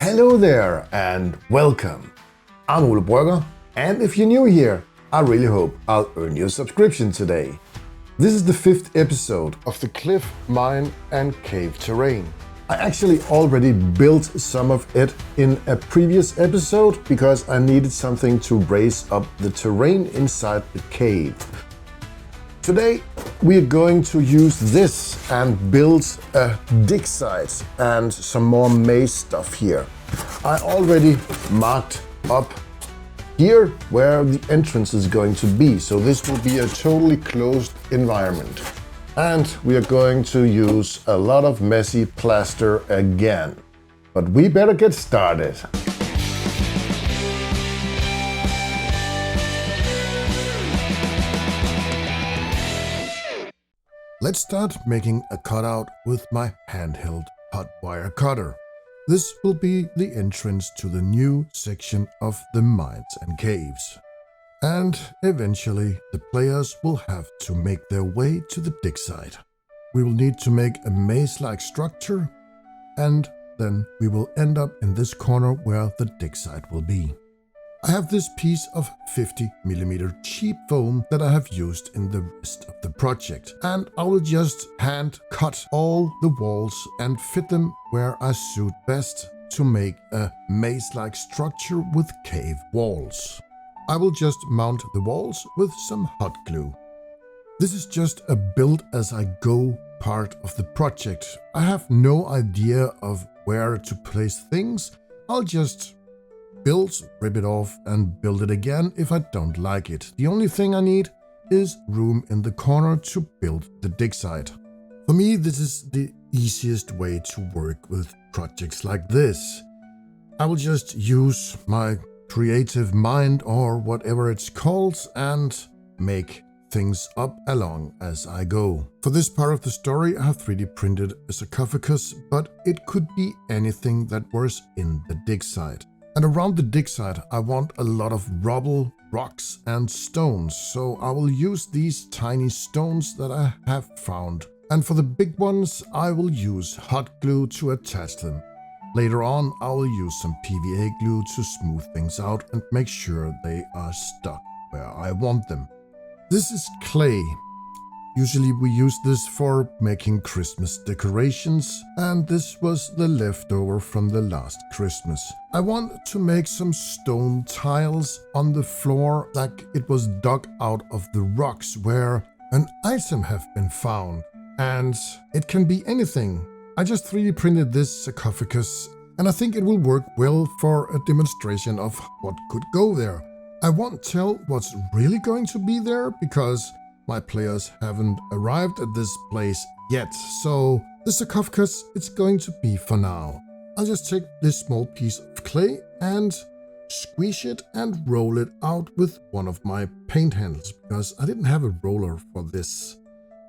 Hello there and welcome. I'm Ole Brøgger, and if you're new here, I really hope I'll earn your subscription today. This is the 5th episode of the Cliff, Mine and Cave Terrain. I actually already built some of it in a previous episode because I needed something to raise up the terrain inside the cave. Today we're going to use this and build a dig site and some more maze stuff here. I already marked up here where the entrance is going to be, so this will be a totally closed environment. And we are going to use a lot of messy plaster again. But we better get started. Let's start making a cutout with my handheld hot wire cutter. This will be the entrance to the new section of the mines and caves. And eventually the players will have to make their way to the dig site. We will need to make a maze-like structure, and then we will end up in this corner where the dig site will be. I have this piece of 50mm cheap foam that I have used in the rest of the project, and I will just hand cut all the walls and fit them where I suit best to make a maze-like structure with cave walls. I will just mount the walls with some hot glue. This is just a build as I go part of the project. I have no idea of where to place things. I'll just build, rip it off and build it again if I don't like it. The only thing I need is room in the corner to build the dig site. For me, this is the easiest way to work with projects like this. I will just use my creative mind or whatever it's called and make things up along as I go. For this part of the story, I have 3D printed a sarcophagus, but it could be anything that was in the dig site. And around the dig site, I want a lot of rubble, rocks and stones, so I will use these tiny stones that I have found. And for the big ones, I will use hot glue to attach them. Later on, I will use some PVA glue to smooth things out and make sure they are stuck where I want them. This is clay. Usually we use this for making Christmas decorations, and this was the leftover from the last Christmas. I want to make some stone tiles on the floor like it was dug out of the rocks where an item have been found. And it can be anything. I just 3D printed this sarcophagus, and I think it will work well for a demonstration of what could go there. I won't tell what's really going to be there because my players haven't arrived at this place yet, so the sarcophagus it's going to be for now. I'll just take this small piece of clay and squeeze it and roll it out with one of my paint handles because I didn't have a roller for this.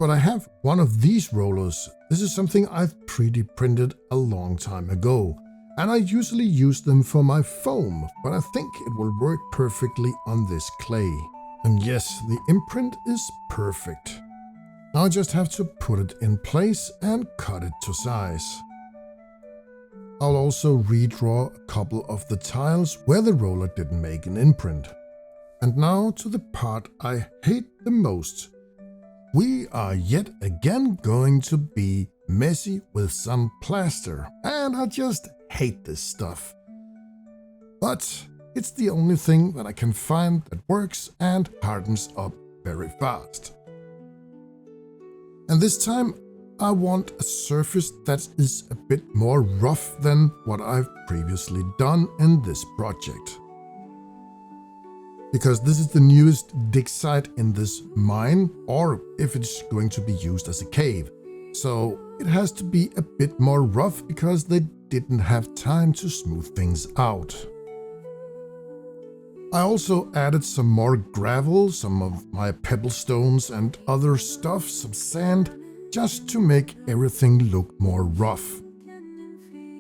But I have one of these rollers. This is something I've 3D printed a long time ago, and I usually use them for my foam, but I think it will work perfectly on this clay. And yes, the imprint is perfect. Now I just have to put it in place and cut it to size. I'll also redraw a couple of the tiles where the roller didn't make an imprint. And now to the part I hate the most. We are yet again going to be messy with some plaster, and I just hate this stuff. But it's the only thing that I can find that works and hardens up very fast. And this time I want a surface that is a bit more rough than what I've previously done in this project. Because this is the newest dig site in this mine, or if it's going to be used as a cave. So it has to be a bit more rough because they didn't have time to smooth things out. I also added some more gravel, some of my pebble stones and other stuff, some sand, just to make everything look more rough.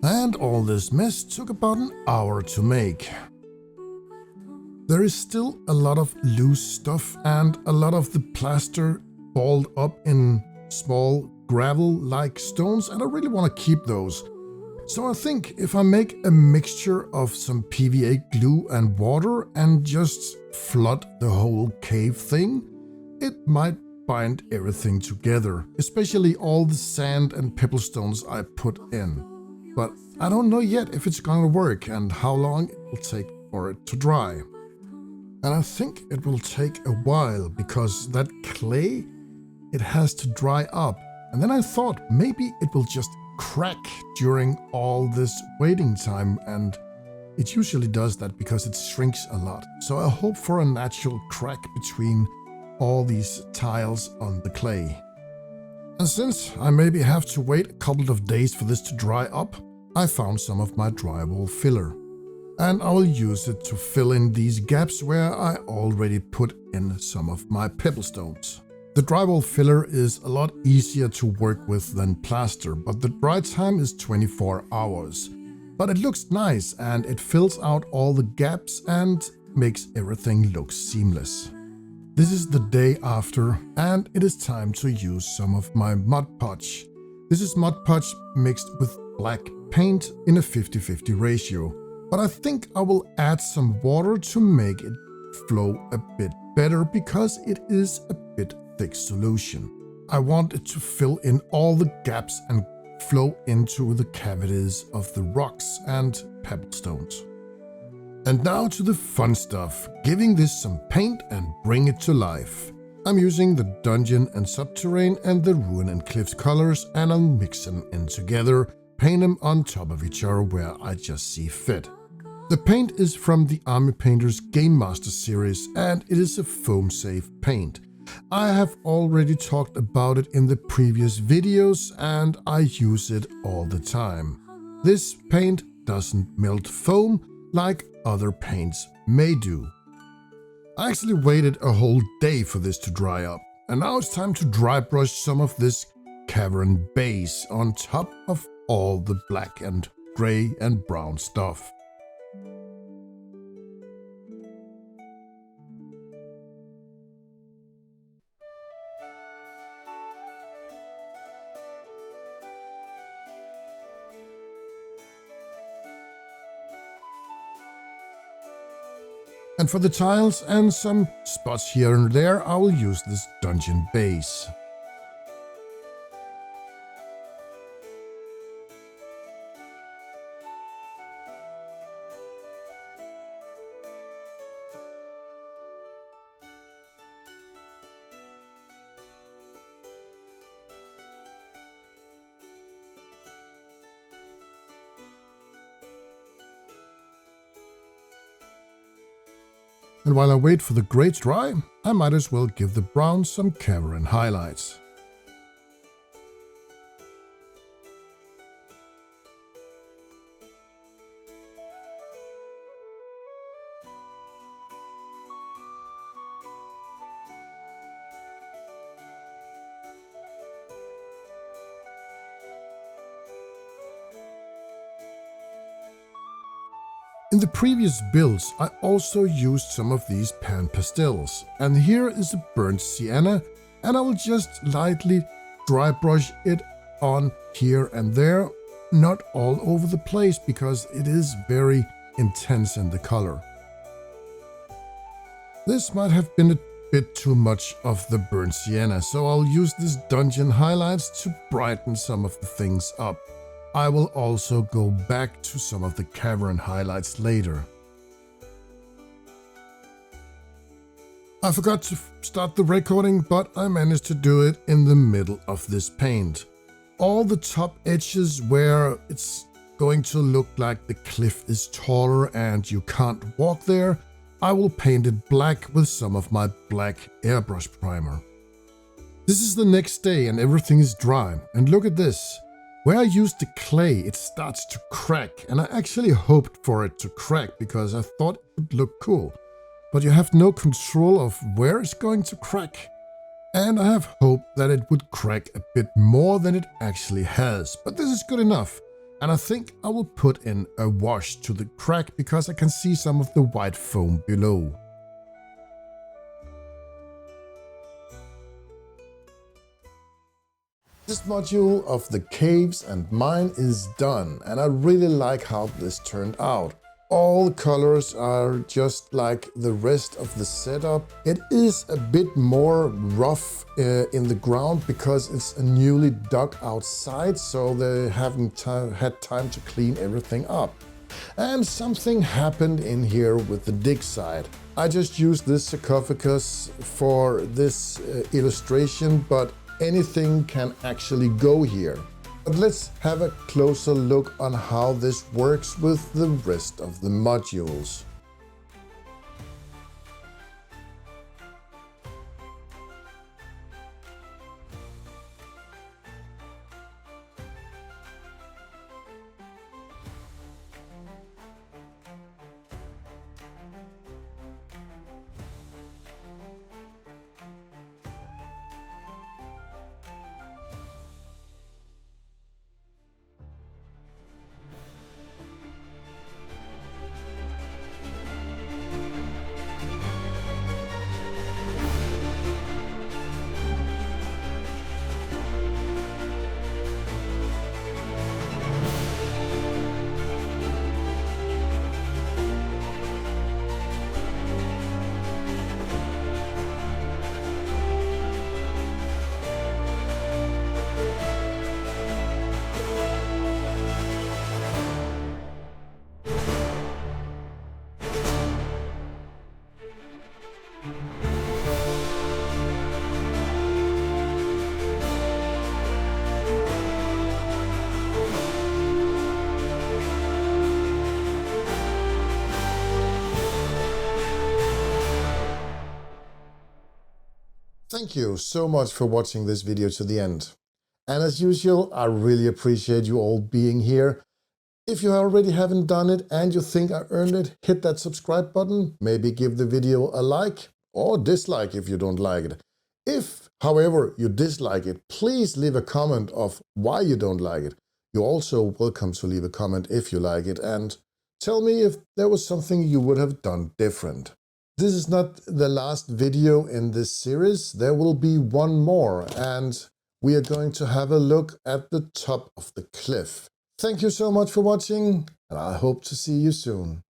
And all this mess took about an hour to make. There is still a lot of loose stuff and a lot of the plaster balled up in small gravel-like stones, and I really want to keep those. So I think if I make a mixture of some PVA glue and water and just flood the whole cave thing, it might bind everything together, especially all the sand and pebble stones I put in. But I don't know yet if it's gonna work and how long it will take for it to dry. And I think it will take a while because that clay, it has to dry up. And then I thought maybe it will just crack during all this waiting time, and it usually does that because it shrinks a lot. So I hope for a natural crack between all these tiles on the clay. And since I maybe have to wait a couple of days for this to dry up, I found some of my drywall filler. And I will use it to fill in these gaps where I already put in some of my pebble stones. The drywall filler is a lot easier to work with than plaster, but the dry time is 24 hours. But it looks nice and it fills out all the gaps and makes everything look seamless. This is the day after, and it is time to use some of my Mod Podge. This is Mod Podge mixed with black paint in a 50-50 ratio, but I think I will add some water to make it flow a bit better because it is a bit thick solution. I want it to fill in all the gaps and flow into the cavities of the rocks and pebble stones. And now to the fun stuff, giving this some paint and bring it to life. I'm using the Dungeon and Subterrane and the Ruin and Cliffs colors, and I'll mix them in together, paint them on top of each other where I just see fit. The paint is from the Army Painters Game Master series, and it is a foam safe paint. I have already talked about it in the previous videos and I use it all the time. This paint doesn't melt foam like other paints may do. I actually waited a whole day for this to dry up, and now it's time to dry brush some of this cavern base on top of all the black and gray and brown stuff. And for the tiles and some spots here and there, I will use this dungeon base. And while I wait for the grey to dry, I might as well give the brown some cavern highlights. In the previous builds, I also used some of these pan pastels, and here is a burnt sienna, and I will just lightly dry brush it on here and there, not all over the place because it is very intense in the color. This might have been a bit too much of the burnt sienna, so I'll use this dungeon highlights to brighten some of the things up. I will also go back to some of the cavern highlights later. I forgot to start the recording, but I managed to do it in the middle of this paint. All the top edges where it's going to look like the cliff is taller and you can't walk there, I will paint it black with some of my black airbrush primer. This is the next day and everything is dry, and look at this. Where I used the clay, it starts to crack, and I actually hoped for it to crack because I thought it would look cool. But you have no control of where it's going to crack. And I have hoped that it would crack a bit more than it actually has. But this is good enough. And I think I will put in a wash to the crack because I can see some of the white foam below. This module of the caves and mine is done, and I really like how this turned out. All the colors are just like the rest of the setup. It is a bit more rough in the ground because it's newly dug outside, so they haven't had time to clean everything up. And something happened in here with the dig site. I just used this sarcophagus for this illustration, but anything can actually go here. But let's have a closer look on how this works with the rest of the modules. Thank you so much for watching this video to the end. And as usual, I really appreciate you all being here. If you already haven't done it and you think I earned it, hit that subscribe button, maybe give the video a like or dislike if you don't like it. If, however, you dislike it, please leave a comment of why you don't like it. You're also welcome to leave a comment if you like it and tell me if there was something you would have done different. This is not the last video in this series. There will be one more, and we are going to have a look at the top of the cliff. Thank you so much for watching, and I hope to see you soon.